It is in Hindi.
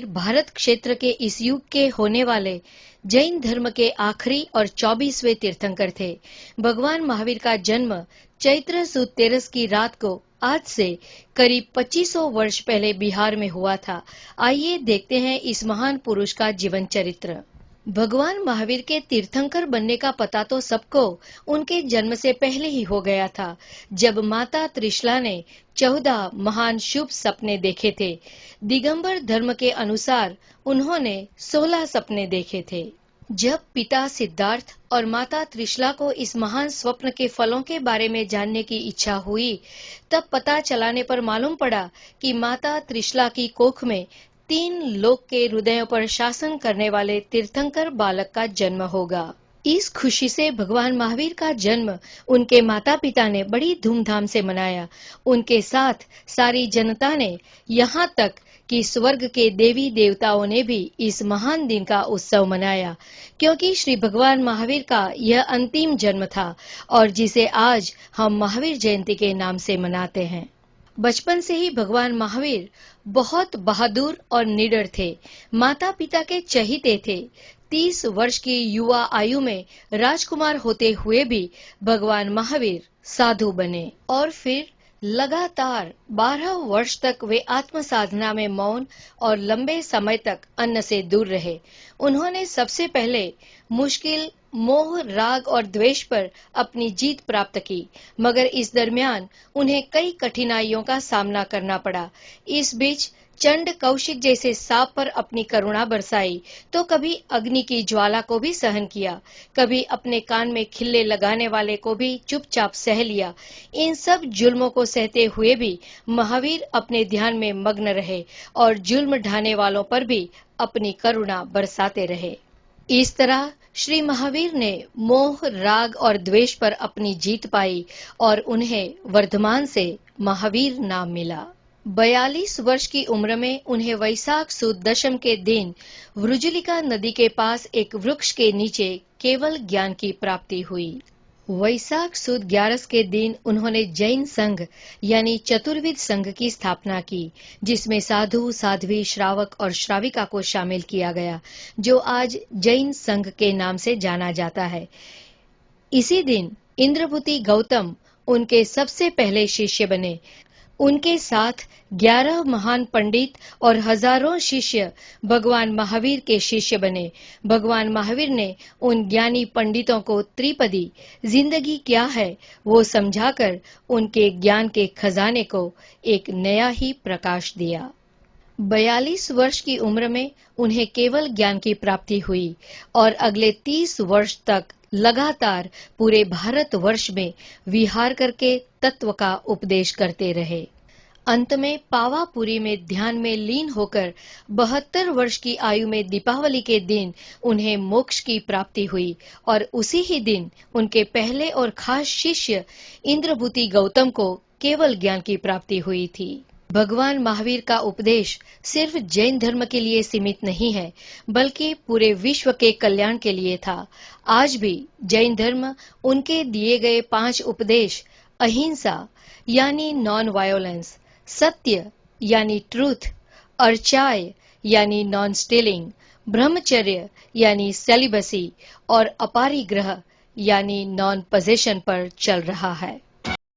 भारत क्षेत्र के इस युग के होने वाले जैन धर्म के आखिरी और 24वें तीर्थंकर थे। भगवान महावीर का जन्म चैत्र सुद 13 की रात को आज से करीब 2500 वर्ष पहले बिहार में हुआ था। आइए देखते हैं इस महान पुरुष का जीवन चरित्र। भगवान महावीर के तीर्थंकर बनने का पता तो सबको उनके जन्म से पहले ही हो गया था, जब माता त्रिशला ने 14 महान शुभ सपने देखे थे। दिगंबर धर्म के अनुसार उन्होंने 16 सपने देखे थे। जब पिता सिद्धार्थ और माता त्रिशला को इस महान स्वप्न के फलों के बारे में जानने की इच्छा हुई, तब पता चलाने पर मालूम पड़ा कि माता त्रिशला की कोख में 3 लोक के हृदयों पर शासन करने वाले तीर्थंकर बालक का जन्म होगा। इस खुशी से भगवान महावीर का जन्म उनके माता पिता ने बड़ी धूमधाम से मनाया। उनके साथ सारी जनता ने, यहाँ तक कि स्वर्ग के देवी देवताओं ने भी इस महान दिन का उत्सव मनाया, क्योंकि श्री भगवान महावीर का यह अंतिम जन्म था और जिसे आज हम महावीर जयंती के नाम से मनाते हैं। बचपन से ही भगवान महावीर बहुत बहादुर और निडर थे। माता पिता के चहीते थे। 30 वर्ष की युवा आयु में राजकुमार होते हुए भी भगवान महावीर साधु बने और फिर लगातार 12 वर्ष तक वे आत्म साधना में मौन और लंबे समय तक अन्न से दूर रहे। उन्होंने सबसे पहले मुश्किल मोह, राग और द्वेष पर अपनी जीत प्राप्त की, मगर इस दरमियान उन्हें कई कठिनाइयों का सामना करना पड़ा। इस बीच चंड कौशिक जैसे सांप पर अपनी करुणा बरसाई, तो कभी अग्नि की ज्वाला को भी सहन किया, कभी अपने कान में खिल्ले लगाने वाले को भी चुपचाप सह लिया। इन सब जुल्मों को सहते हुए भी महावीर अपने ध्यान में मग्न रहे और जुल्म ढाने वालों पर भी अपनी करुणा बरसाते रहे। इस तरह श्री महावीर ने मोह, राग और द्वेष पर अपनी जीत पाई और उन्हें वर्धमान से महावीर नाम मिला। 42 वर्ष की उम्र में उन्हें वैशाख सुद दशम के दिन वृजुलिका नदी के पास एक वृक्ष के नीचे केवल ज्ञान की प्राप्ति हुई। वैशाख सुद 11 के दिन उन्होंने जैन संघ यानी चतुर्विध संघ की स्थापना की, जिसमें साधु, साध्वी, श्रावक और श्राविका को शामिल किया गया, जो आज जैन संघ के नाम से जाना जाता है। इसी दिन इंद्रभूति गौतम उनके सबसे पहले शिष्य बने। उनके साथ 11 महान पंडित और हजारों शिष्य भगवान महावीर के शिष्य बने। भगवान महावीर ने उन ज्ञानी पंडितों को त्रिपदी जिंदगी क्या है वो समझाकर उनके ज्ञान के खजाने को एक नया ही प्रकाश दिया। 42 वर्ष की उम्र में उन्हें केवल ज्ञान की प्राप्ति हुई और अगले 30 वर्ष तक लगातार पूरे भारतवर्ष में विहार करके तत्व का उपदेश करते रहे। अंत में पावापुरी में ध्यान में लीन होकर 72 वर्ष की आयु में दीपावली के दिन उन्हें मोक्ष की प्राप्ति हुई और उसी ही दिन उनके पहले और खास शिष्य इंद्रभूति गौतम को केवल ज्ञान की प्राप्ति हुई थी। भगवान महावीर का उपदेश सिर्फ जैन धर्म के लिए सीमित नहीं है, बल्कि पूरे विश्व के कल्याण के लिए था। आज भी जैन धर्म उनके दिए गए 5 उपदेश, अहिंसा यानी नॉन वायोलेंस, सत्य यानी ट्रूथ, अर्चाय यानी नॉन स्टीलिंग, ब्रह्मचर्य यानी सेलिबसी और अपारिग्रह यानी नॉन पोजेशन पर चल रहा है।